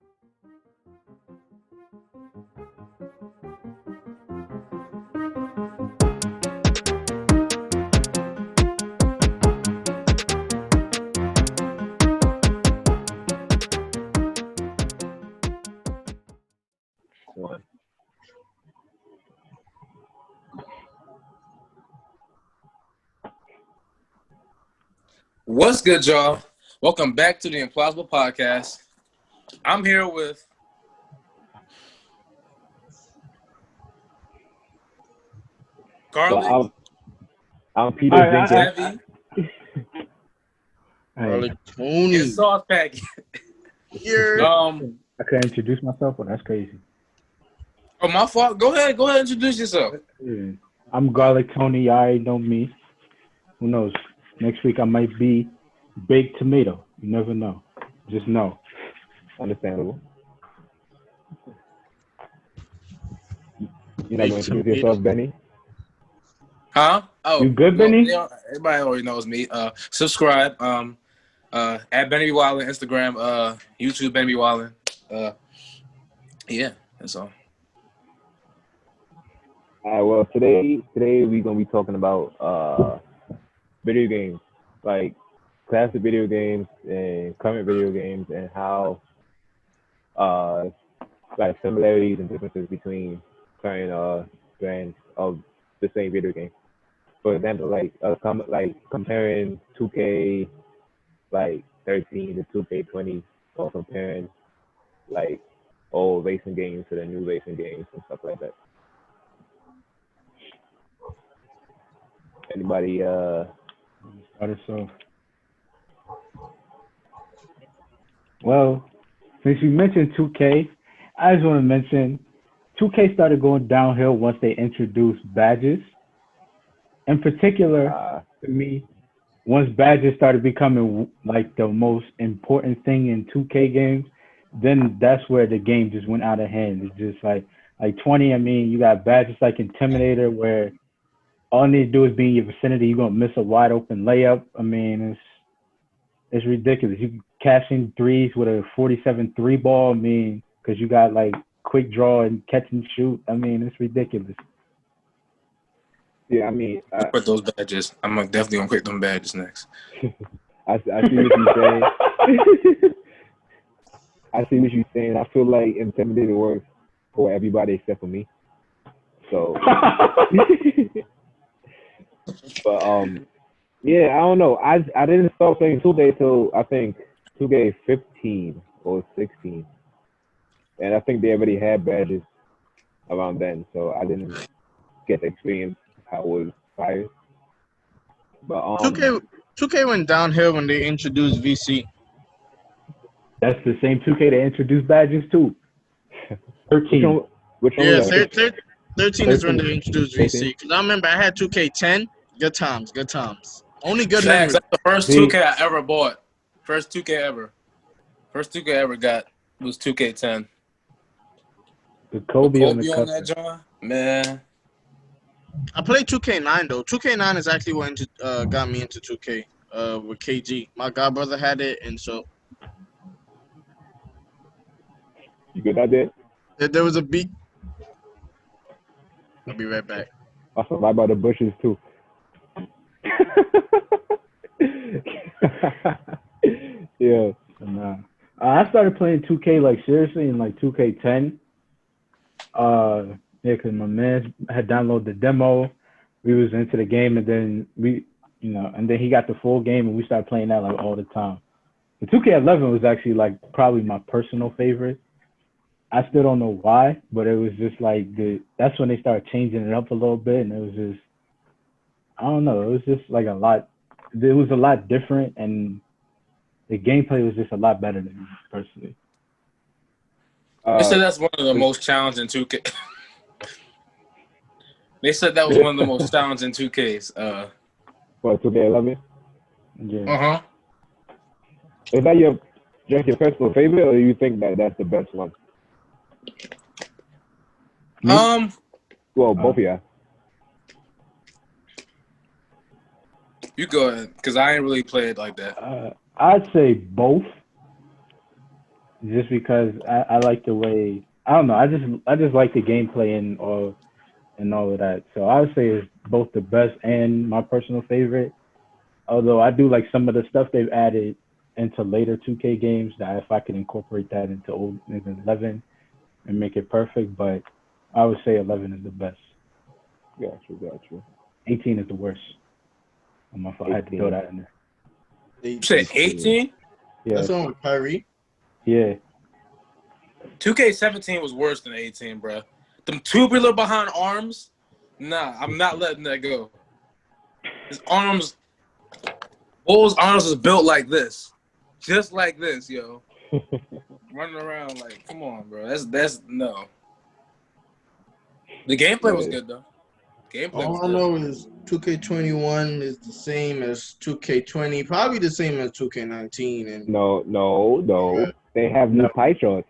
One. What's good, y'all? Welcome back to the Implausible podcast. I'm here with Garlic, So I'm Peter Jenkins. Xevy, Hey, and Sauce Packet. I couldn't introduce myself. Well, that's crazy. Oh, my fault. Go ahead. Introduce yourself. Yeah. I'm Garlic Tony. Y'all already know me. Who knows? Next week I might be baked tomato. You never know. Just know. Understandable. You're not going to introduce yourself, Benny? Huh? Oh, You good, no, Benny? everybody already knows me. Subscribe. At Benny Wallen, Instagram, YouTube, Benny Wallen. Yeah, that's all. All right. Well, today we're gonna be talking about video games, like classic video games and current video games, and how like similarities and differences between current brands of the same video game. For example, like comparing 2K like 13 to 2K20, or comparing like old racing games to the new racing games and stuff like that. Anybody Start us off. Well, since you mentioned 2K, I just want to mention 2K started going downhill once they introduced badges. In particular, to me, once badges started becoming like the most important thing in 2K games, then that's where the game just went out of hand. It's just like 20. I mean, you got badges like Intimidator, where all you need to do is be in your vicinity. You're gonna miss a wide open layup. I mean, it's ridiculous. You can cash in threes with a 47 three ball. I mean, because you got like quick draw and catch and shoot. I mean, it's ridiculous. Yeah, I mean, Quit those badges. I'm definitely gonna quit them badges next. I see what you're saying. I see what you're saying. I feel like Intimidator works for everybody except for me. So, but yeah, I don't know. I didn't start playing 2K till I think 2K 15 or 16, and I think they already had badges around then, so I didn't get the experience how it was fire. But 2K went downhill when they introduced VC. That's the same 2K that introduced badges too. 13. Which one Yeah, was that? 13 is when they introduced VC. Because I remember I had 2K10. Good times. Only good Facts. memories. That's the first 2K I ever bought. First 2K ever. First 2K I ever got was 2K10. The Kobe on the on cover. that, John? Man. I played 2K9 though. 2K9 is actually what got me into 2K with KG. My god brother had it, and so You good out there? there was a beat. I'll be right back. Also, right by the bushes too. Yeah. Nah. I started playing 2K like seriously in like 2K10. Yeah, because my man had downloaded the demo. We was into the game, and then and then he got the full game, and we started playing that like all the time. The 2K11 was actually like probably my personal favorite. I still don't know why, but it was just like that's when they started changing it up a little bit, and it was just, I don't know, it was just like a lot. It was a lot different, and the gameplay was just a lot better than me personally. They said that's one of the most challenging 2K. They said that was one of the most challenging 2Ks. What, 2K11? Yeah. Is that your personal favorite, or do you think that that's the best one? Well, both of you. You go ahead, because I ain't really played like that. I'd say both. just because I like the way I don't know. I just like the gameplay and all of that. So I would say it's both the best and my personal favorite. Although I do like some of the stuff they've added into later 2K games that if I could incorporate that into old into 11 and make it perfect, but I would say 11 is the best. Got you. 18 is the worst. My fault. I had to throw that in there. You said 18? Yeah, That's on with Kyrie. yeah. 2K17 was worse than 18, bro. Them tubular behind arms, nah, I'm not letting that go. His arms, Bull's arms is built like this, just like this, yo. Running around like, come on, bro. That's no. The gameplay was good though. Gameplay was All I good. know is 2K21 is the same as 2K20, probably the same as 2K19. And No. They have new Pythons.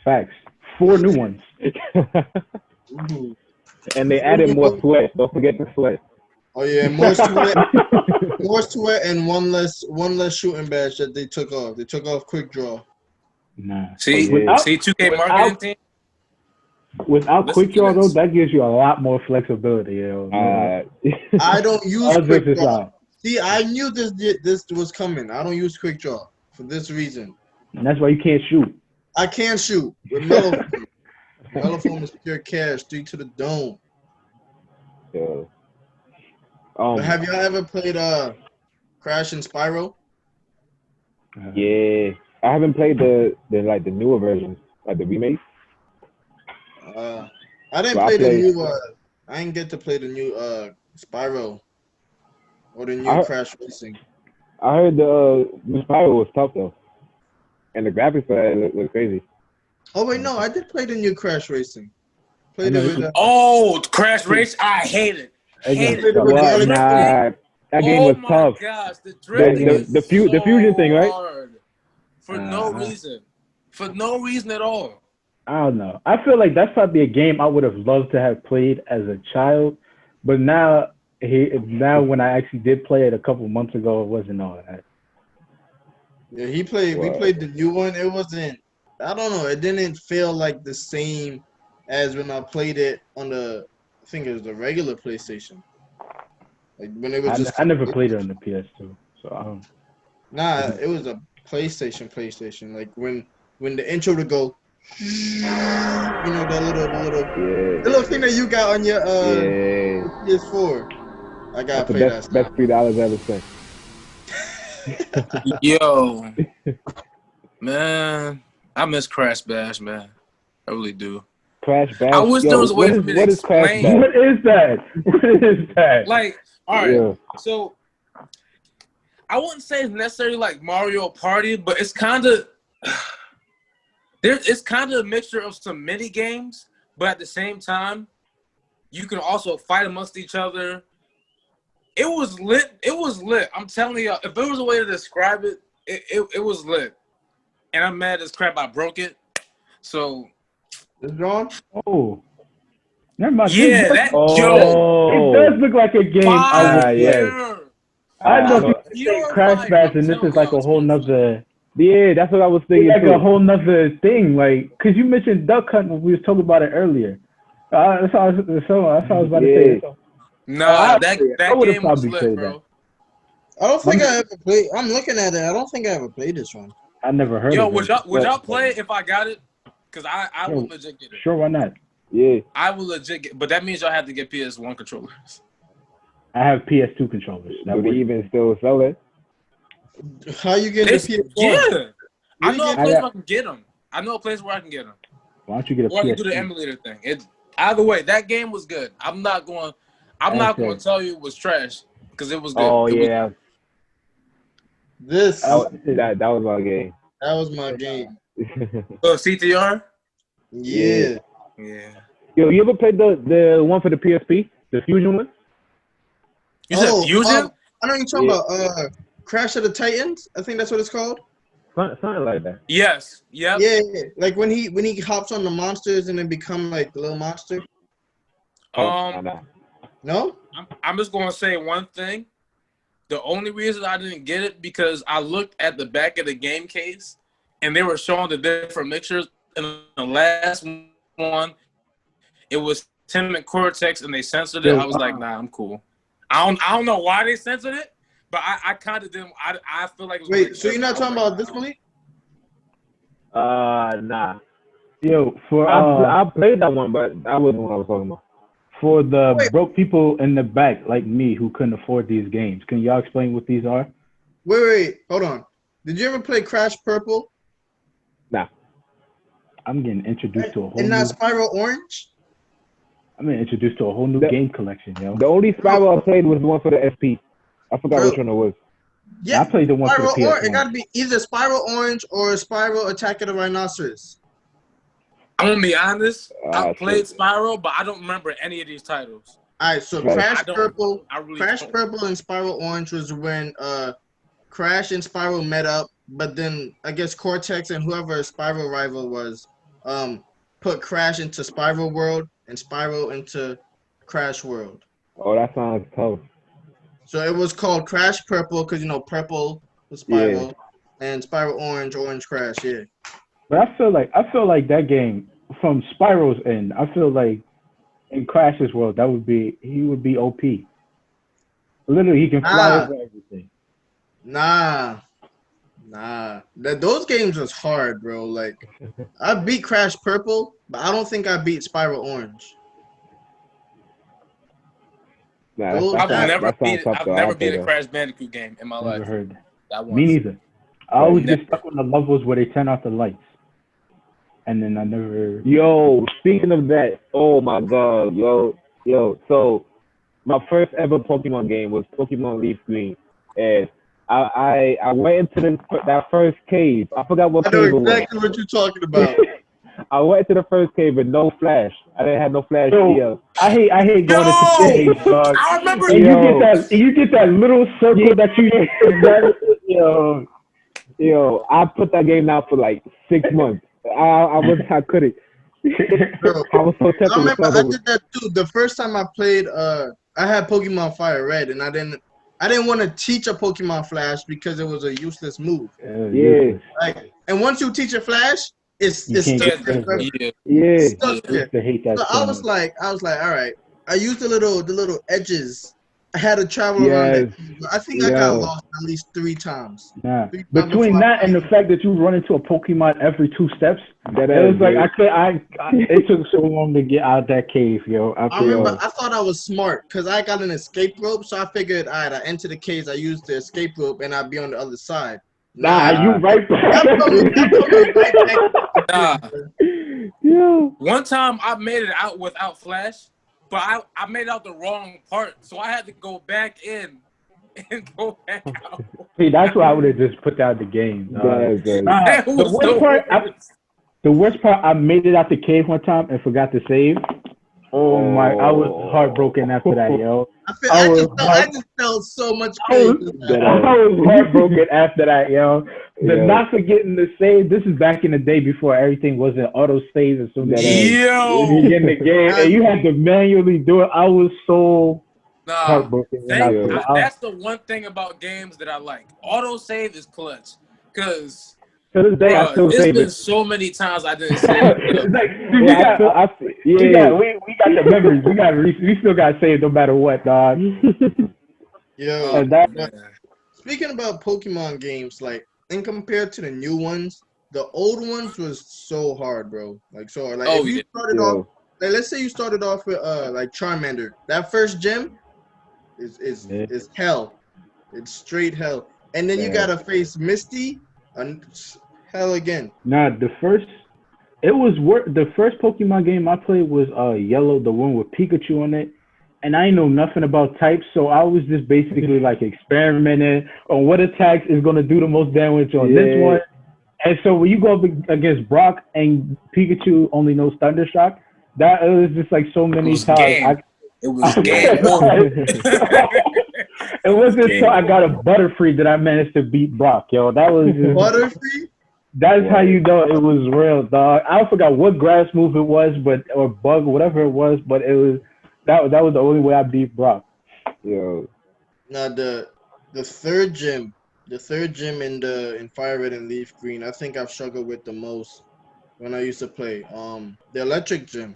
Facts. 4 new ones. Ooh. And they added more sweat. Don't forget the sweat. Oh yeah, more sweat, and one less shooting badge that they took off. They took off quick draw. Nah. See, yeah. see, 2K marketing team. Without Listen quick to draw though, this. that gives you a lot more flexibility. You know? I don't use All quick jokes draw. aside. See, I knew this was coming. I don't use quick draw for this reason. And that's why you can't shoot. I can't shoot with mellow. Mellow foam is pure cash, 3 to the dome. Yeah. But have y'all ever played Crash and Spyro? Yeah. I haven't played the newer versions, like the remake. I didn't Well, play I the played- new. I didn't get to play the new Spyro or the new I- Crash Racing. I heard the Spyro was tough though, and the graphics for that look crazy. Oh wait, no, I did play the new Crash Racing. Played I it know with. Oh, Crash Race! I hate it. Hate it. What? What? Drifting? Nah, that game was my tough. gosh, the drifting The- is the fu- the so fusion thing, right? hard. For no reason. For no reason at all. I don't know. I feel like that's probably a game I would have loved to have played as a child, but now when I actually did play it a couple months ago, it wasn't all that. Yeah, he played. We Wow. played the new one. It wasn't. I don't know. It didn't feel like the same as when I played it on the. I think it was the regular PlayStation. Like when it was just. I never played it on the PS2, so I don't. Nah, it was a PlayStation. Like when the intro would go, you know that Yeah. the little thing that you got on your Yeah. PS4. I gotta That's the play that best stuff. $3 ever spent. Yo. Man. I miss Crash Bash, man. I really do. Crash Bash. I wish there was a way for me to what is Crash explain- Bash? What is that? What is that? Like, all right. Yeah. So I wouldn't say it's necessarily like Mario Party, but it's kind of it's kind of a mixture of some mini games, but at the same time, you can also fight amongst each other. It was lit. It was lit. I'm telling you, if there was a way to describe it, it was lit. And I'm mad as crap I broke it. So It's drawn. Oh, never mind. yeah, It that does, yo. it does look like a game. Fire. yes. I know Uh, people say Crash Bash, and this is like a whole nother. Yeah, that's what I was thinking Like too. a whole nother thing, like, cause you mentioned duck hunt when we was talking about it earlier. That's all I was about to say. So, Nah, that I would've game was probably lit, played bro. I don't think I ever played. I'm looking at it. I don't think I ever played this one. I never heard Yo, of would it. y'all play it if I got it? Cause I Yo, would legit get it. Sure, why not? Yeah. I would legit get, but that means y'all have to get PS1 controllers. I have PS2 controllers. That Do they works. even still sell it? How you get the PS4? Yeah, I you know a get- place where I can get them. I know a place where I can get them. Why don't you get a Or I can do the PS2? emulator thing. It either way, that game was good. I'm not going to tell you it was trash because it was good. Oh It was- yeah, This that was my game. that was my game. CTR. Yeah. Yeah. Yo, you ever played the one for the PSP, the Fusion one? You said Fusion? I know you're talking about Crash of the Titans. I think that's what it's called. Something like that. Yes. Yep. Yeah, like when he hops on the monsters and then become like the little monster. Nah. No? I'm just gonna say one thing. The only reason I didn't get it because I looked at the back of the game case and they were showing the different mixtures. And the last one, it was Tim and Cortex, and they censored it. I was like, nah, I'm cool. I don't know why they censored it, but I kind of didn't. I feel like it was Wait, so you're not talking about this one? Nah. Yo, for I played that one, but that wasn't what I was talking about. For the broke people in the back like me who couldn't afford these games, can y'all explain what these are? Wait, hold on. Did you ever play Crash Purple? Nah. I'm getting introduced to a whole and new. not Spiral Orange? I'm getting introduced to a whole new game collection, yo. The only Spiral I played was the one for the SP. I forgot which one it was. Yeah, I played the one for the PS1. It got to be either Spiral Orange or Spiral Attack of the Rhinoceros. I'm gonna be honest. I played Spiral, but I don't remember any of these titles. All right, so Crash Purple, Crash Purple and Spiral Orange was when Crash and Spiral met up, but then I guess Cortex and whoever Spiral rival was, put Crash into Spiral World and Spiral into Crash World. Oh, that sounds tough. So it was called Crash Purple because Purple was Spiral, and Spiral Orange, Orange Crash, yeah. But I feel like that game from Spiral's end. I feel like in Crash's world, he would be OP. Literally, he can fly over everything. Nah. Those games was hard, bro. Like, I beat Crash Purple, but I don't think I beat Spiral Orange. Nah, I've never beat a Crash Bandicoot game in my life. Never heard that. Me neither. I always get stuck on the levels where they turn off the lights. And then I never. Yo, speaking of that, oh my god, yo. So my first ever Pokemon game was Pokemon Leaf Green, and I went into that first cave. I forgot what cave it was. I know exactly what you're talking about. I went to the first cave with no flash. I didn't have no flash. I hate going into caves, dog. I remember. And you get that little circle that you. Yo, I put that game out for like 6 months. I couldn't. Bro, I was so tempted. I remember I did that too. The first time I played, I had Pokemon Fire Red, and I didn't want to teach a Pokemon Flash because it was a useless move. Yeah. Like, and once you teach a Flash, it's stuck there. Yeah. Stuck there. I hate that. So I was like, all right. I used the little edges. I had to travel around it. I think I got lost at least 3 times. Nah. Between that and the fact that you run into a Pokemon every 2 steps, it was like it took so long to get out that cave, yo. I remember I thought I was smart because I got an escape rope, so I figured, all right, I enter the caves, I use the escape rope, and I'd be on the other side. You right back. One time I made it out without Flash. But I made out the wrong part, so I had to go back in and go back out. See, that's why I would have just put out the game. The worst part, I made it out the cave one time and forgot to save. Oh my! I was heartbroken after that, yo. I just felt so much pain. I was heartbroken after that, yo. Not forgetting to save. This is back in the day before everything was an auto save as soon as you get in the game, and you had to manually do it. I was so heartbroken. That's the one thing about games that I like. Auto save is clutch, because. To this day, I still save it. There's been so many times I didn't save it. We got the memories. We still got saved no matter what, dog. Speaking about Pokemon games, like, and compared to the new ones, the old ones was so hard, bro. Like, so hard. Like, if you started off, like, let's say you started off with like Charmander. That first gym is hell. It's straight hell. And then you gotta face Misty. Hell again. The first Pokemon game I played was Yellow, the one with Pikachu on it, and I know nothing about types, so I was just basically like experimenting on what attacks is gonna do the most damage on this one. And so when you go up against Brock and Pikachu only knows Thunder Shock, that was just like so many times. It was game. It wasn't until I got a Butterfree that I managed to beat Brock, yo. That was just, Butterfree? That's how you know it was real, dog. I forgot what grass move it was, or bug, whatever it was, but it was that was the only way I beat Brock. Yo. Now the third gym, the third gym in Fire Red and Leaf Green, I think I've struggled with the most when I used to play. The electric gym,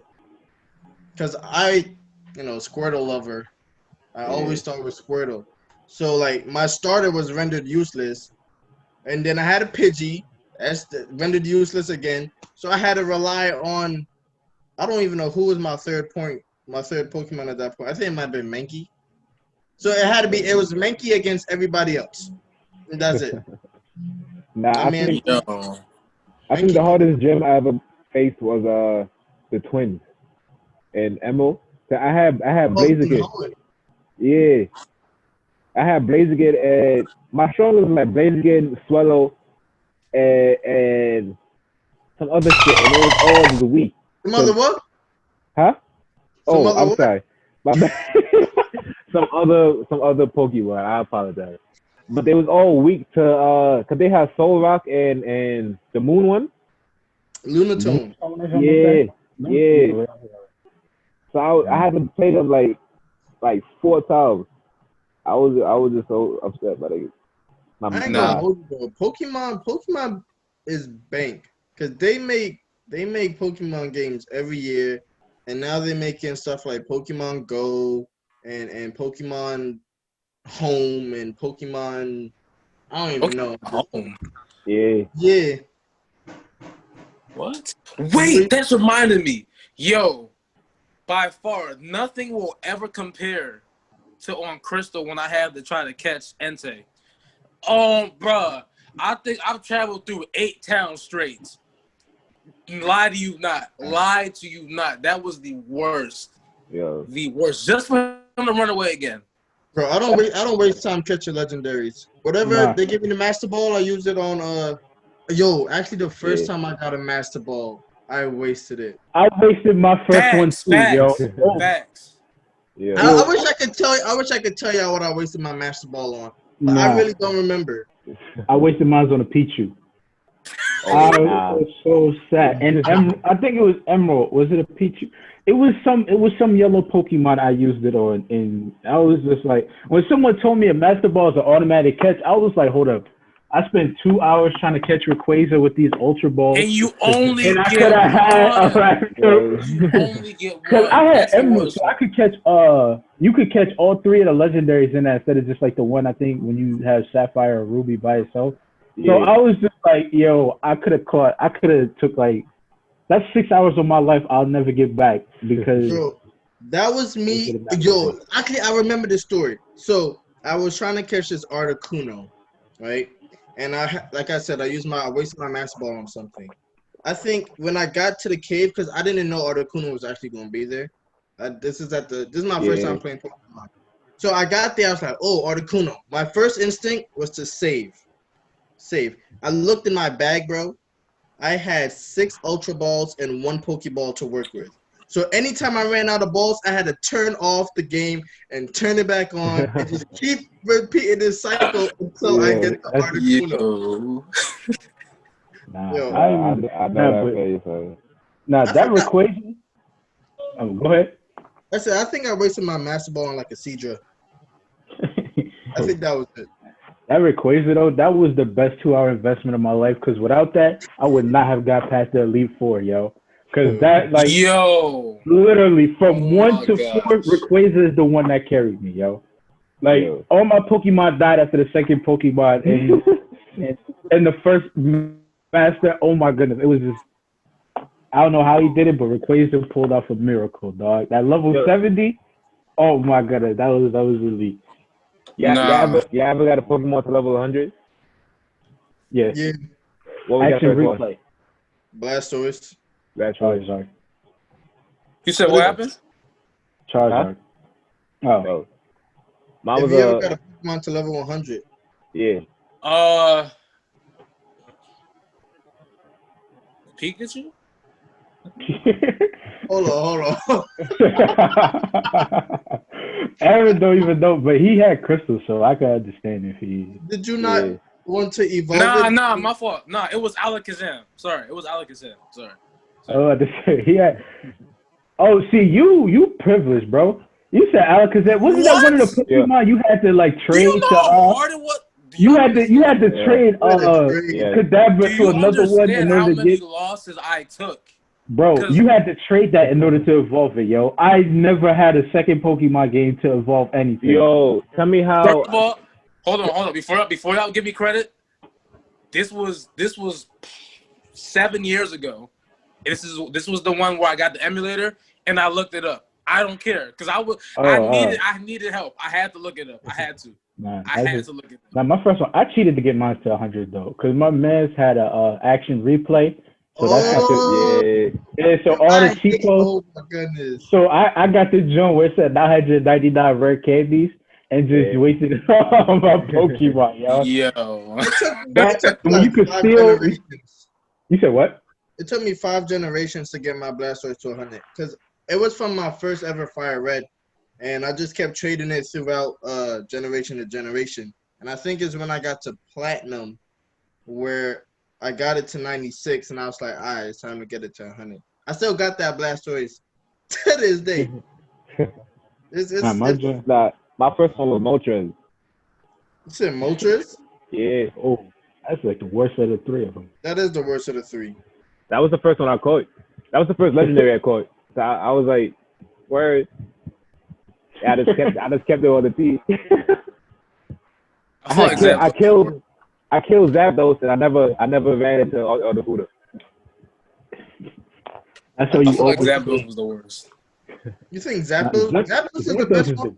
because Squirtle lover. I always start with Squirtle. So like my starter was rendered useless, and then I had a Pidgey that's rendered useless again. So I had to rely on, I don't even know who was my third Pokemon at that point. I think it might have been Mankey. So it was Mankey against everybody else. And that's it. I think the hardest gym I ever faced was the twins and Emerald. So I had Blaziken. Yeah. I had Blaziken and my strongest was like Blaziken, Swallow, and some other shit, and it was all the week. Some other what? Huh? I'm what? sorry. My bad. some other Pokemon. I apologize. But they was all weak to cause they had Soul Rock and the Moon one. Lunatone. Yeah. So I had to play them like 4 times. I was just so upset by it. I ain't gonna hold you, bro. Pokemon is bank because they make Pokemon games every year, and now they're making stuff like Pokemon Go and Pokemon Home and Pokemon. I don't even know. Home. Yeah. What? Wait, that's reminded me. Yo, by far, nothing will ever compare to on Crystal when I had to try to catch Entei. Bruh, I think I've traveled through 8 towns straight. Lie to you not. That was the worst. Yeah. The worst. Just for him to run away again. Bro, I don't waste time catching legendaries. Whatever they give me the Master Ball, I use it on actually the first time I got a Master Ball, I wasted it. I wasted my first one too, yo. Facts. Yeah. I wish I could tell y'all what I wasted my Master Ball on. But I really don't remember. I wasted mine on a Pichu. I was so sad. And I think it was Emerald. Was it a Pichu? It was some yellow Pokemon I used it on, and I was just like, when someone told me a Master Ball is an automatic catch, I was like, hold up. I spent 2 hours trying to catch Rayquaza with these Ultra Balls. And you only get one. You only get one. Because I had Emerald, so I could catch, you could catch all 3 of the legendaries in that instead of just like the one, I think, when you have Sapphire or Ruby by itself. Yeah. So I was just like, yo, I could have took like, that's 6 hours of my life I'll never get back because. Bro, that was me. Yo, actually, I remember this story. So I was trying to catch this Articuno, right? And like I said, I wasted my Master Ball on something. I think when I got to the cave, because I didn't know Articuno was actually going to be there. This is my first time playing Pokemon. So I got there, I was like, oh, Articuno. My first instinct was to save. I looked in my bag, bro. I had 6 Ultra Balls and 1 Pokeball to work with. So anytime I ran out of balls, I had to turn off the game and turn it back on and just keep repeating this cycle until I get the Articuno. That Rayquaza. Go ahead. I said I think I wasted my Master Ball on like a Seadra. I think that was it. That Rayquaza though, that was the best 2-hour investment of my life. Because without that, I would not have got past the Elite Four, yo. Because that, like, literally from 1 to 4, Rayquaza is the one that carried me, yo. Like, all my Pokemon died after the second Pokemon, and the first Master. Oh my goodness, it was just. I don't know how he did it, but Rayquaza pulled off a miracle, dog. That level 70. Oh my goodness, that was elite. You ever got a Pokemon to level 100? Yes. Yeah. What was Action replay. Blastoise. Charizard. You said what happened? Charizard. Huh? Oh. Mine Have you ever got a Pokemon to level 100? Yeah. Pikachu? Hold on. Aaron don't even know, but he had crystals, so I could understand if he. Did you not want to evolve? Nah, my fault. Nah, it was Alakazam. Sorry, it was Alakazam. Sorry. Oh, he had. Oh, see, you privileged, bro. You said Alakazam. Wasn't that one of the Pokemon you had to like trade Do you know how hard it was? You had to trade Kadabra to another one in how order to many get. losses I took? Bro, you had to trade that in order to evolve it, yo. I never had a second Pokemon game to evolve anything. Yo, tell me how. First of all, hold on. Before y'all give me credit, this was 7 years ago. This was the one where I got the emulator and I looked it up. I don't care because I needed help. I had to look it up. I had to. I had to look it up. Now my first one, I cheated to get mine to 100 though, because my man's had a action replay. So so all the cheat codes. Oh my goodness. So I got the joint where it said 999 rare candies and just wasted it on my Pokemon, yo. When you could steal. You said what? It took me 5 generations to get my Blastoise to 100 because it was from my first ever Fire Red, and I just kept trading it throughout generation to generation. And I think it's when I got to Platinum where I got it to 96, and I was like, all right, it's time to get it to 100. I still got that Blastoise to this day. My first one was Moltres. You said Moltres? Yeah. Oh, that's like the worst of the three of them. That is the worst of the three. That was the first one I caught. That was the first legendary I caught. So I was like, word. I just kept it on the team. I killed Zapdos, and I never ran into other Buddha. That's how you. I feel like Zapdos was the worst. You think Zapdos? Zapdos is the best one.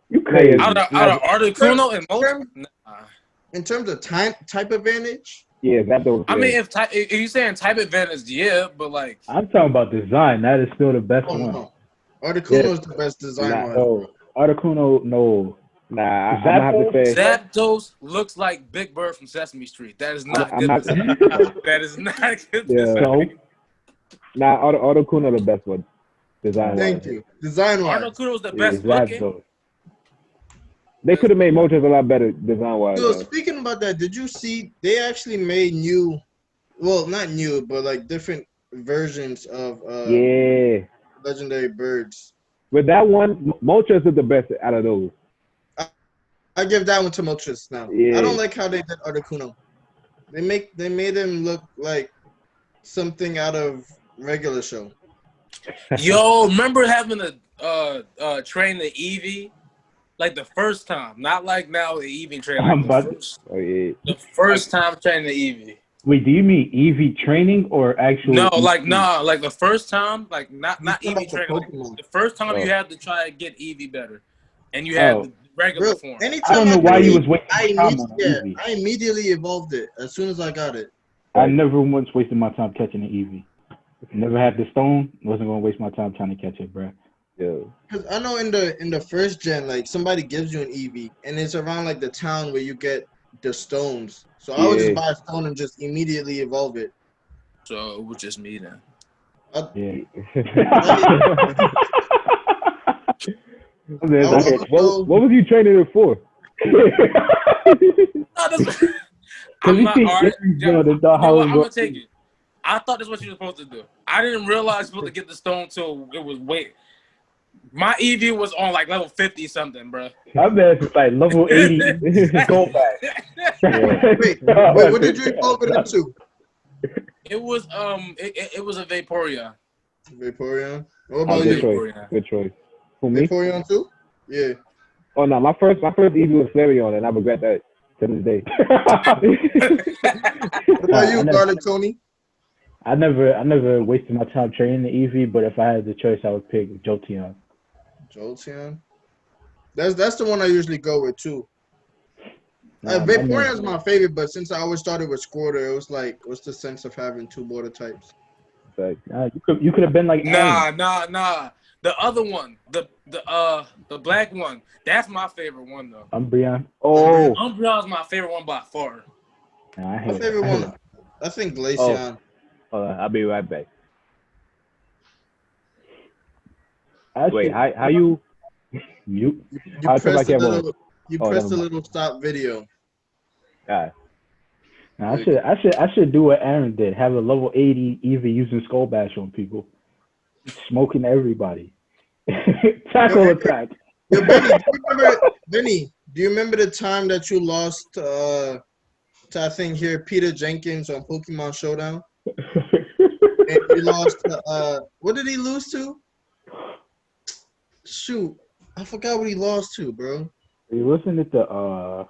You crazy? Out of Articuno and Moltres? In terms of type advantage. Yeah, Zapdos. I mean, if you're saying type advantage, yeah, but like I'm talking about design. That is still the best one. No. Articuno is the best design one. No, Articuno, no. Nah, I'm gonna have to say Zapdos looks like Big Bird from Sesame Street. That is not good. That is not good. Nah, Articuno the best one. Design. Thank you. Design wise. Articuno's the best looking. They could have made Moltres a lot better design wise. So speaking about that, did you see they actually made new, well, not new, but like different versions of legendary birds. With that one, Moltres is the best out of those. I give that one to Moltres now. I don't like how they did Articuno. They made him look like something out of regular show. Yo, remember having to train the Eevee? Like the first time, not like now the Eevee training. Like the first time training the Eevee. Wait, do you mean Eevee training or actual? No, like like the first time, like not Eevee training. Like the first time you had to try to get Eevee better, and you had the regular form. I don't know why you was wasting time on Eevee. I immediately evolved it as soon as I got it. I never once wasted my time catching an Eevee. Never had the stone. Wasn't gonna waste my time trying to catch it, bro. Because I know in the first gen, like somebody gives you an Eevee, and it's around like the town where you get the stones. So I would just buy a stone and just immediately evolve it. So it was just me then. What was you training it for? I'm gonna take it. I thought that's what you were supposed to do. I didn't realize you were supposed to get the stone till it was My Eevee was on like level 50 something, bro. My man is like level 80. Go back. Wait, what did you evolve it into? It was it was a Vaporeon. Vaporeon? What about you? Good choice. For me? Vaporeon too? Yeah. Oh no, my first Eevee was Flareon, and I regret that to this day. What about you, Garlic Tony? I never wasted my time training the Eevee, but if I had the choice, I would pick Jolteon. Jolteon? That's the one I usually go with too. Vaporeon is my favorite, but since I always started with Squirtle, it was like, what's the sense of having two water types? You could have been like nah. The other one, the black one, that's my favorite one though. Umbreon. Oh, Umbreon's my favorite one by far. My favorite one, I think Glaceon. Hold on, I'll be right back. Wait, how you press the little stop video. Alright. Now, I should do what Aaron did. Have a level 80 Eevee using Skull Bash on people, smoking everybody. Tackle attack. Yo, Benny, Do you remember the time that you lost to I think here Peter Jenkins on Pokemon Showdown? And you lost to what did he lose to? Shoot, I forgot what he lost to, bro. You wasn't it the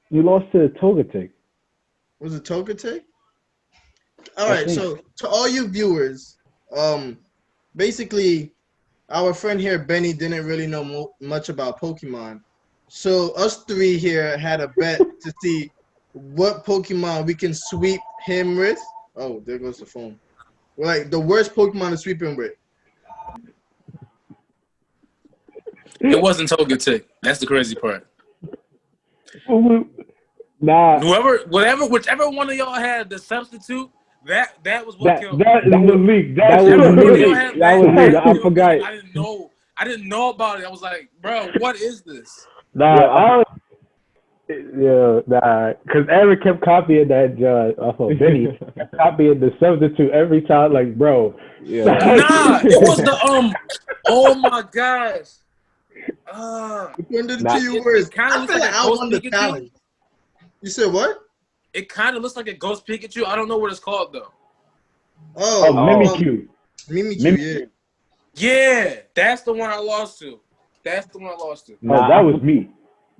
you lost to Togetic. Was it Togetic? All right, so to all you viewers, basically, our friend here, Benny, didn't really know much about Pokemon. So us three here had a bet to see what Pokemon we can sweep him with. Oh, there goes the phone. Like the worst Pokemon to sweep him with. It wasn't Togetic. That's the crazy part. Nah. Whichever one of y'all had the substitute, that was what killed me. That was Leek. That was Leek. That was Leek. I forgot. I didn't know about it. I was like, bro, what is this? Nah, because Eric kept copying that Benny copying the substitute every time. Like, bro, nah, it was the Oh my gosh. When did the two words? I feel like I won the challenge. You said what? It kind of looks like a Ghost Pikachu. I don't know what it's called though. Mimikyu. Mimikyu, yeah, that's the one I lost to. Nah, that was me.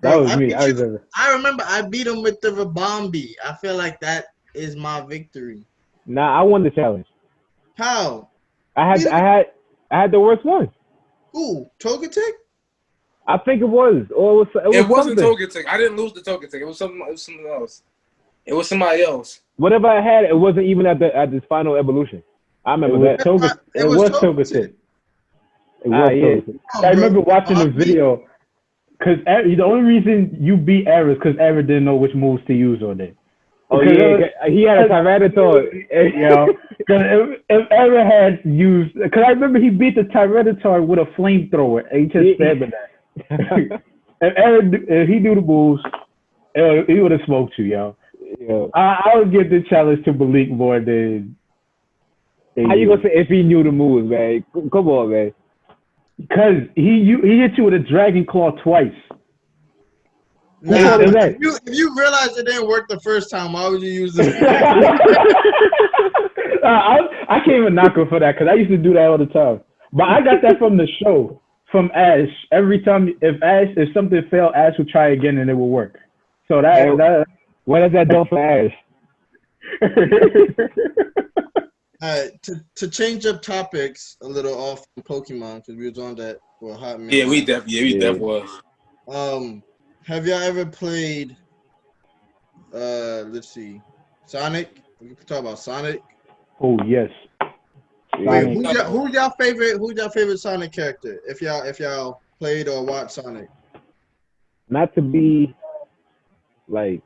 That was me. I remember I beat him with the Rabombi. I feel like that is my victory. Nah, I won the challenge. How? I had the worst one. Ooh, Togetic? I think it was. Or it wasn't Togetic. I didn't lose the Togetic. It was something else. It was somebody else. Whatever I had, it wasn't even at this final evolution. I remember that. It was Togetic. It was Togetic. I remember watching the video because the only reason you beat Eric is because Eric didn't know which moves to use on it. Oh yeah, he had a Tyranitar. Because if Eric had used, because I remember he beat the Tyranitar with a flamethrower and he just stabbed that. If he knew the moves, he would have smoked you, yo. Yeah. I would give the challenge to Malik more than. How you gonna say if he knew the moves, man? Come on, man. Because he hit you with a Dragon Claw twice. Nah, if you realize it didn't work the first time, why would you use this? I can't even knock him for that because I used to do that all the time. But I got that from the show, from Ash. Every time if something failed, Ash would try again and it would work. So that what does that do for Ash? To change up topics a little off from Pokemon because we was on that for a hot minute. Yeah, we definitely was. Have y'all ever played? Let's see, Sonic. We can talk about Sonic. Oh yes. Wait, who's y'all favorite Sonic character? If y'all played or watched Sonic. Not to be like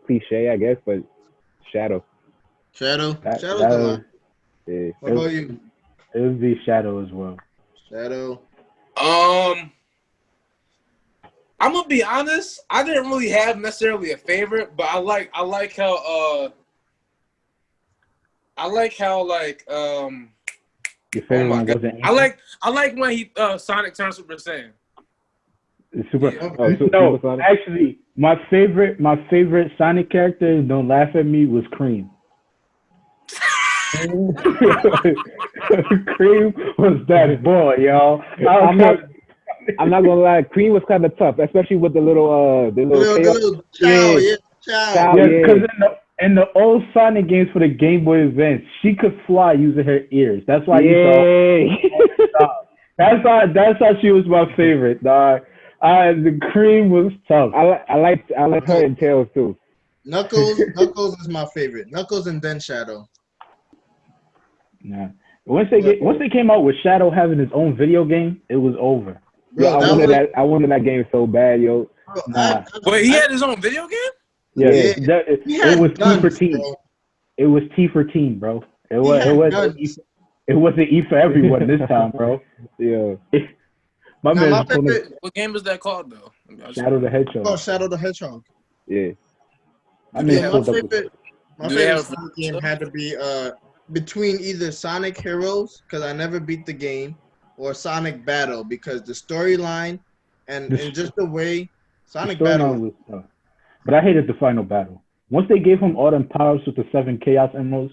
cliche, I guess, but Shadow. Shadow's the line. Yeah. What about you? It would be Shadow as well. Shadow. I'm gonna be honest. I didn't really have necessarily a favorite, but I like how Your favorite one wasn't. I like when he Sonic turns Super Saiyan. Super. Yeah. No, Super Sonic. actually, my favorite Sonic character. Don't laugh at me. Was Cream. Cream was that boy, y'all. I'm not gonna lie. Cream was kind of tough, especially with the little chow. Yeah, because in the old Sonic games for the Game Boy Advance, she could fly using her ears. That's why that's how she was my favorite. The Cream was tough. I like her and Tails too. Knuckles is my favorite. Knuckles and then Shadow. Nah. Once they came out with Shadow having his own video game, it was over. Bro, I wanted that game so bad, yo. Nah. Wait, he had his own video game? Yeah. It was T for Teen. Bro. It was T for Teen, bro. It wasn't E for everyone this time, bro. Yeah. What game is that called though? Shadow the Hedgehog. Oh, Shadow the Hedgehog. Yeah. My favorite Sonic game had to be between either Sonic Heroes, because I never beat the game, or Sonic Battle, because the storyline and just the way Sonic the Battle. was tough. But I hated the final battle. Once they gave him all them powers with the 7 Chaos Emeralds,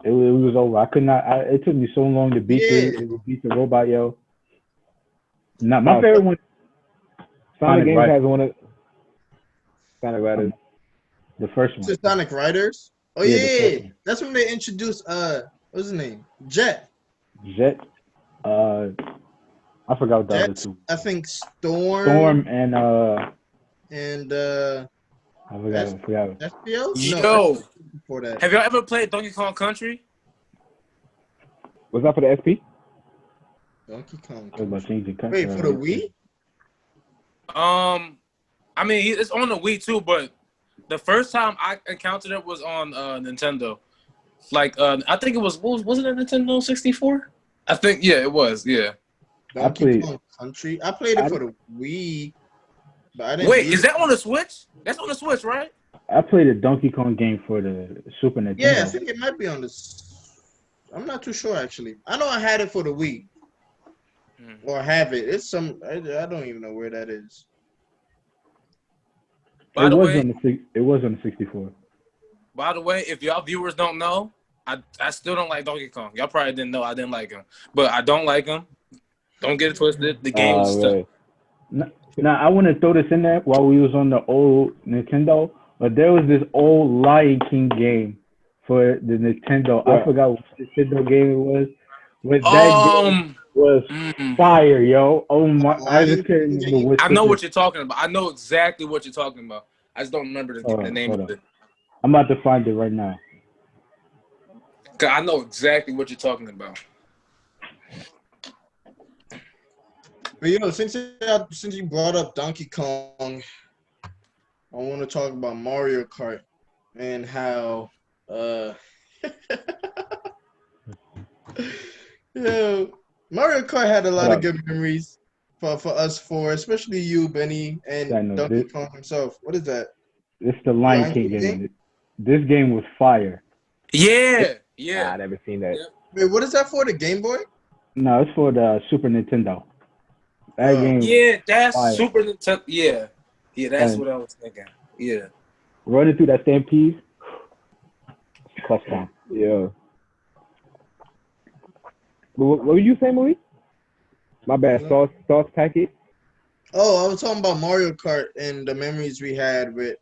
it was over. I could not. It took me so long to beat the robot, yo. Nah, my favorite one. Sonic Games has one of Sonic Riders. The first one. Sonic Riders. Oh yeah. That's when they introduced what's his name? Jet. I forgot what the other two. I think Storm and I forgot. SPL? Yo, before that. Have y'all ever played Donkey Kong Country? Was that for the SP? Donkey Kong. Wait, for the Wii? I mean, it's on the Wii too, but the first time I encountered it was on Nintendo. Like, I think it was it a Nintendo 64? I think, yeah, it was, yeah. Donkey Kong Country. I played it for the Wii, but I didn't. Wait, is that on the Switch? That's on the Switch, right? I played a Donkey Kong game for the Super Nintendo. Yeah, I think it might be on the. I'm not too sure actually. I know I had it for the Wii, or have it. It's some. I don't even know where that is. By the way, it was on the 64. By the way, if y'all viewers don't know, I still don't like Donkey Kong. Y'all probably didn't know I didn't like him, but I don't like him. Don't get it twisted. The game is stuff. Now, I want to throw this in there while we was on the old Nintendo, but there was this old Lion King game for the Nintendo. Yeah. I forgot what Nintendo game it was. But that game was fire, yo. Oh my! I just can't remember what. I know what you're talking about. I know exactly what you're talking about. I just don't remember the name of it. I'm about to find it right now. Cause I know exactly what you're talking about. But you know, since you brought up Donkey Kong, I want to talk about Mario Kart and how Mario Kart had a lot of good memories for us four, especially you, Benny, and Donkey Kong himself. What is that? It's the Lion King game. This game was fire. Yeah. I never seen that. Yep. Wait, what is that for? The Game Boy? No, it's for the Super Nintendo. That game. Yeah, that's fire. Super Nintendo. Yeah, that's what I was thinking. Yeah. Running through that stampede. Clutch time. Yeah. What were you saying, Marie? My bad. Sauce packet. Oh, I was talking about Mario Kart and the memories we had with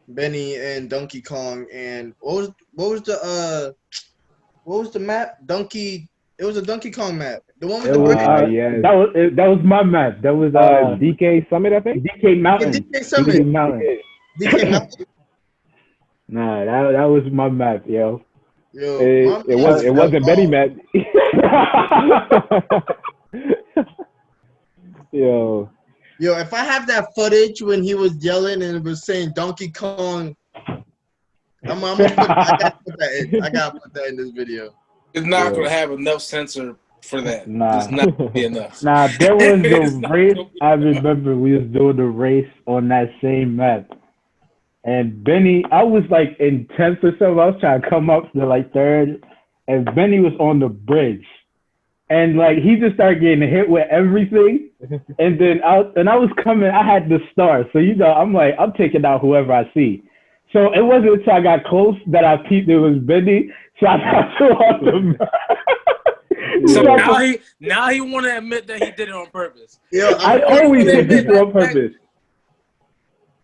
Benny and Donkey Kong. And what was the map? It was a Donkey Kong map. The one with the brick. Yeah. That was my map. That was DK Summit, I think. DK Mountain. DK Summit. DK Mountain. DK Mountain. Nah, that was my map, yo. It wasn't Benny map. Yo, if I have that footage when he was yelling and it was saying Donkey Kong, I gotta put that in this video. It's not gonna have enough censor for that. Nah. It's not gonna be enough. Nah, there was the race. I remember we was doing the race on that same map. And Benny, I was like in 10th or something. I was trying to come up to like 3rd. And Benny was on the bridge. And like he just started getting hit with everything. And then I was coming, I had the star. So I'm like, I'm taking out whoever I see. So it wasn't until I got close that I peeped it was Benny. So I got on the map. So now he want to admit that he did it on purpose. Yeah, I always did it on purpose.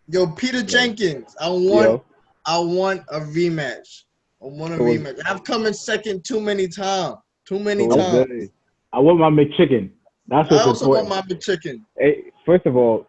Yo, Peter Jenkins, I want a rematch. I want a rematch. I've come in second too many times. I want my McChicken. That's what's I also important. want my McChicken. Hey, first of all,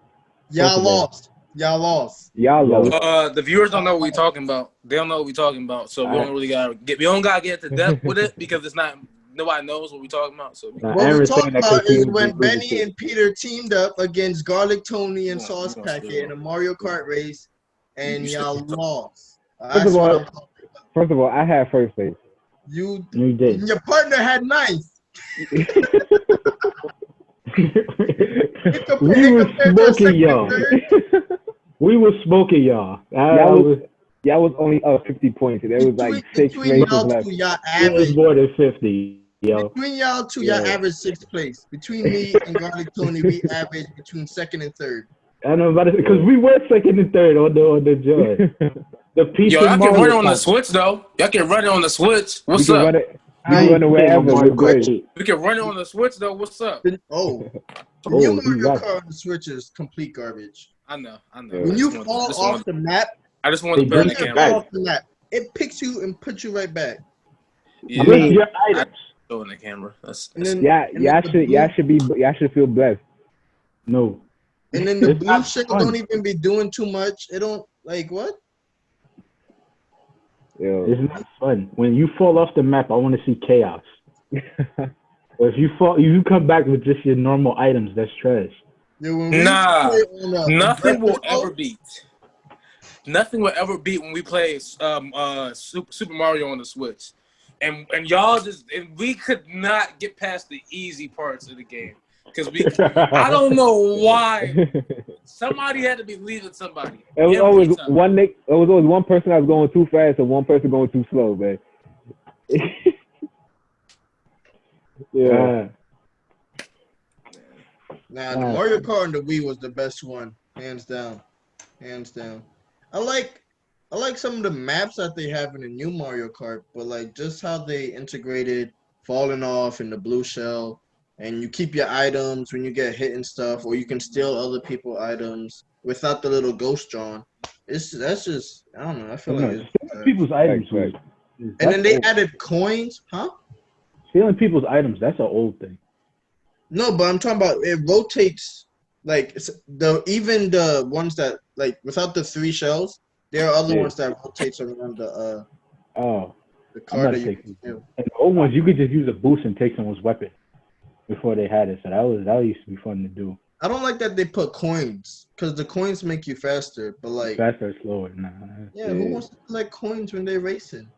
y'all lost. The viewers don't know what we're talking about. They don't know what we're talking about. So we don't really gotta get to depth with it because it's not. Nobody knows what we're talking about. So what we're talking about is when Benny and Peter teamed up against Garlic Tony and Sauce Packet in a Mario Kart race, and y'all lost. First of all, I had first place. You did. Your partner had ninth. We were smoking y'all. We were smoking y'all. Y'all was only up 50 points. There was like 6 races left. Y'all it was more than 50. yo. Between y'all two, y'all average 6th place. Between me and Garlic Tony, we average between 2nd and 3rd. I know about it because we were 2nd and 3rd on the joy. The piece Yo, I can Mario run it on the Kart. Switch though. Y'all can run it on the Switch. What's You can up? run it. You can run it wherever. Mario We're Kart good. 8. We can run it on the Switch though. What's up? The new Mario Kart on the Switch is complete garbage. I know. When you fall off the map, I just want to put it in the camera. off the map, it picks you and puts you right back. Yeah, I mean, your items. Show in the camera. Y'all should feel blessed. No. And then the blue shell don't even be doing too much. It don't like what? Yo. It's not fun. When you fall off the map, I want to see chaos. Or if you come back with just your normal items, that's trash. Nah, nothing will ever beat. Nothing will ever beat when we play Super Mario on the Switch, and y'all we could not get past the easy parts of the game because I don't know why somebody had to be leading somebody. It was always one person that was going too fast and one person going too slow, man. Yeah. Nah, the Mario Kart on the Wii was the best one, hands down. I like some of the maps that they have in the new Mario Kart, but like just how they integrated falling off in the blue shell, and you keep your items when you get hit and stuff, or you can steal other people's items without the little ghost drawn. That's just I don't know. I feel like stealing people's items. And then they added coins, huh? Stealing people's items, that's an old thing. No, but I'm talking about it rotates like even the ones that like without the 3 shells, there are other ones that rotates around the card that you can do. And the old ones you could just use a boost and take someone's weapon before they had it. So that used to be fun to do. I don't like that they put coins because the coins make you faster, but like faster or slower. Nah. Yeah, who wants to collect coins when they're racing?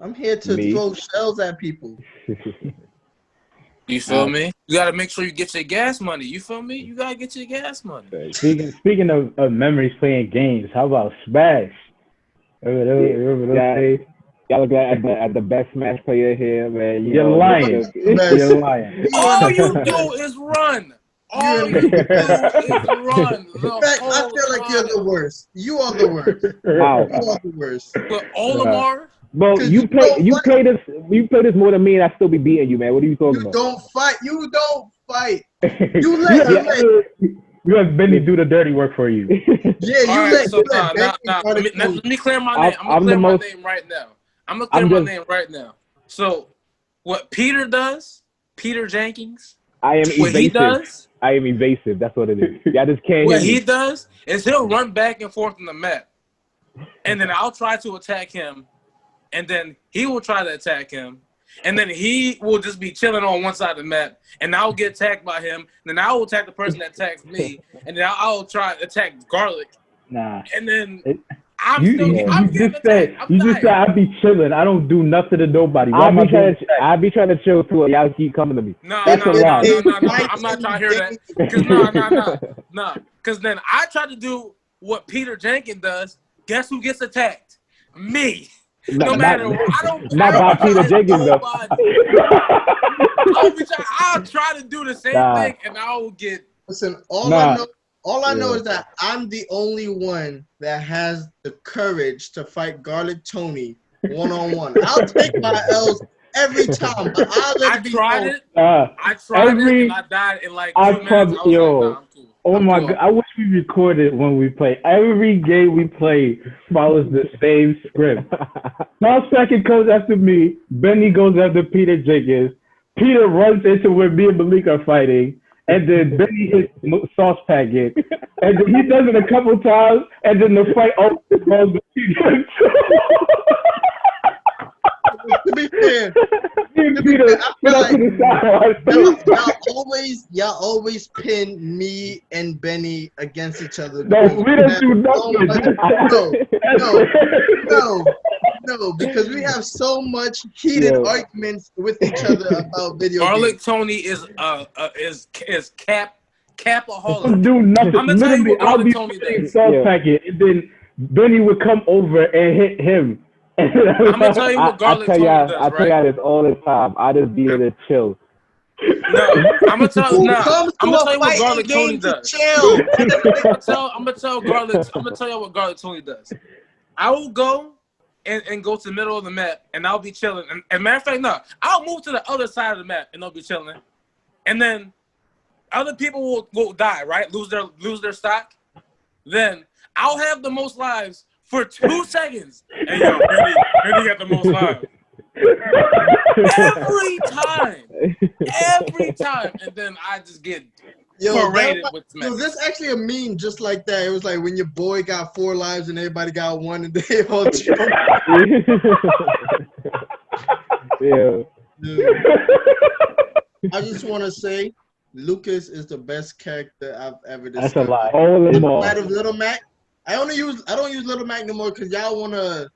I'm here to throw shells at people. You feel me? You gotta make sure you get your gas money. You feel me? You gotta get your gas money. Speaking of memories playing games, how about Smash? Remember those days? Y'all look at the best Smash player here, man. You're lying. You're lying. All you do is run. All you do is run. In fact, I feel like you're the worst. You are the worst. Wow. You are the worst. But Olimar. Bro, you play this more than me, and I still be beating you, man. What are you talking about? You don't fight. You let you let Benny do the dirty work for you. Yeah, let me clear my name. I'm gonna clear my name right now. I'm gonna clear my name right now. So, what Peter does, Peter Jenkins, I am evasive. What he does, I am evasive. That's what it is. Y'all just can't. What he does is he'll run back and forth on the map, and then I'll try to attack him. And then he will try to attack him. And then he will just be chilling on one side of the map. And I'll get attacked by him. And then I will attack the person that attacks me. And then I'll try to attack Garlic. Nah. And then you just said I'd be chilling. I don't do nothing to nobody. I'll be trying to chill too. Y'all keep coming to me. No. I'm not trying to hear that. No. Because then I try to do what Peter Jenkins does. Guess who gets attacked? Me. No matter what, not by Peter Jenkins though. I'll try to do the same thing, and I will get. Listen, all I know is that I'm the only one that has the courage to fight Garlic Tony 1-on-1. I'll take my L's every time, but I tried it. I tried it, and I died in like 2 minutes. I was like, nah, I'm cool. Oh my God! I wish we recorded when we play. Every game we play follows the same script. 12 seconds comes after me. Benny goes after Peter Jenkins. Peter runs into where me and Malik are fighting, and then Benny hits sauce packet, and then he does it a couple times, and then the fight always goes to Peter. To be fair, y'all always pin me and Benny against each other. No, we don't do nothing. No, because we have so much heated arguments with each other about video Garlic games. Tony is capaholic. Don't do nothing. I'm gonna tell you what I'll be Tony does. Sauce packet, and then Benny would come over and hit him. I'm gonna tell you what Garlic Tony does, I tell y'all this all the time. I just be here to chill. No, I'm gonna tell Who no. comes I'm to gonna a tell you what fighting Garlic Tony game to does. chill? I'm gonna tell you what Garlic Tony does. I will go and go to the middle of the map, and I'll be chilling. And matter of fact, no, I'll move to the other side of the map, and they'll be chilling. And then other people will die, right? Lose their stock. Then I'll have the most lives for 2 seconds. Hey, yo, Benny got the most lives. Every time. And then I just get paraded with smack. Yo, there's actually a meme just like that. It was like when your boy got 4 lives and everybody got 1 and they all jumped. Yeah. Dude. I just want to say, Lucas is the best character I've ever discovered. That's a lie. Outside of Little Mac, I don't use Little Mac no more because y'all want to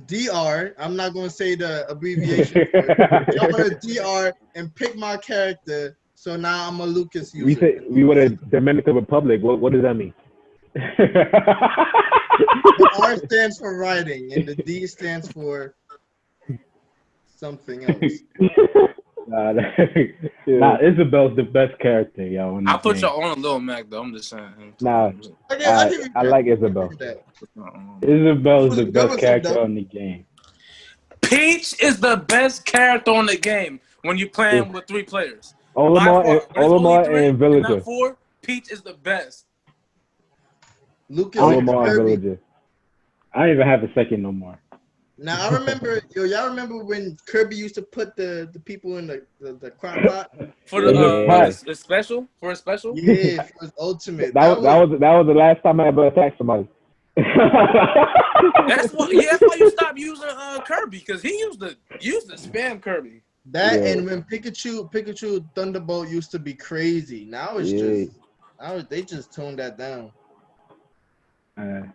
DR. I'm not going to say the abbreviation. Y'all want to DR and pick my character. So now I'm a Lucas user. We were the Dominican Republic. What does that mean? The R stands for writing and the D stands for something else. Nah, Isabel's the best character, yo. I'll put y'all on a Little Mac though. I'm just saying. Nah, I like Isabel. Isabel's the best character on the game. Peach is the best character on the game when you're playing with 3 players. Olimar and Villager. Not 4. Peach is the best. Lucas Olimar and Villager. I don't even have a second no more. Now I remember, y'all remember when Kirby used to put the people in the crock pot for the special? For a special? Yeah, for his ultimate. That was the last time I ever attacked somebody. That's why you stopped using Kirby, because he used to spam Kirby. And when Pikachu Thunderbolt used to be crazy. Now it's they just toned that down. It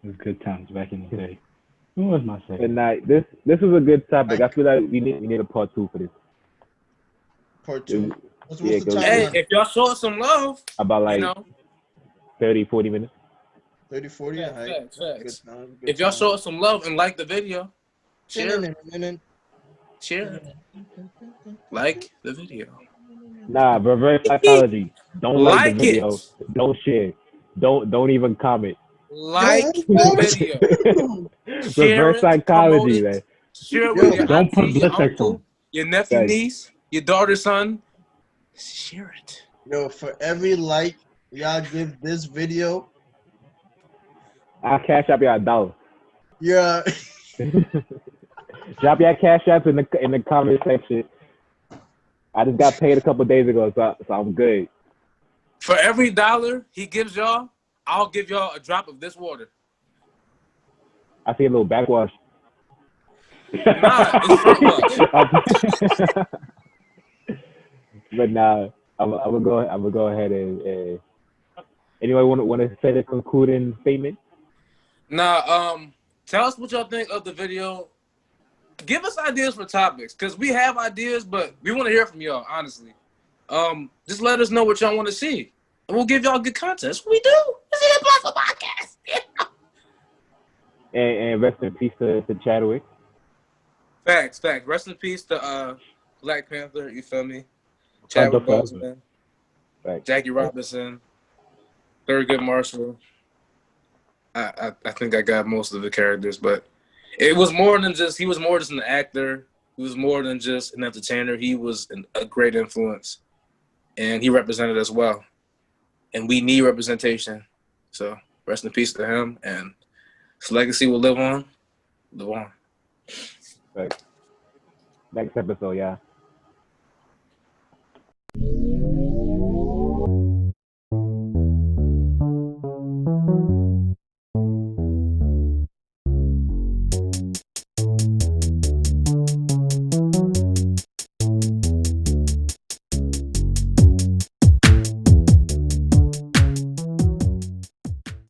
was good times back in the day. Who was my second? Good night. This is a good topic. I feel like we need a part 2 for this. Part 2. What's the time? Hey, if y'all show us some love, about 30, 40 minutes. 30, 40? Facts. If y'all show us some love and like the video, share. Like the video. Nah, reverse psychology. Don't like the video. Don't share. Don't even comment. Like the video. Reverse psychology, man. Share it with your don't put auntie, your uncle, your nephew, niece, your daughter, son. Share it. Yo, for every like y'all give this video, I'll cash up y'all $1. Yeah. Drop your cash app in the comment section. I just got paid a couple days ago, so I'm good. For every $1 he gives y'all, I'll give y'all a drop of this water. I see a little backwash. Nah, it's front wash. But nah, I'm gonna go ahead and anybody want to say the concluding statement? Nah, tell us what y'all think of the video. Give us ideas for topics, because we have ideas, but we want to hear from y'all, honestly. Just let us know what y'all want to see, and we'll give y'all good content. That's what we do. This is the Implausible podcast. And rest in peace to Chadwick. Facts. Rest in peace to Black Panther, you feel me? Chadwick Boseman, Jackie Robinson, Thurgood Marshall. I think I got most of the characters, but it was more than just, he was more than an actor. He was more than just an entertainer. He was a great influence, and he represented us well. And we need representation. So rest in peace to him, and his legacy will live on. Right. Next episode, yeah.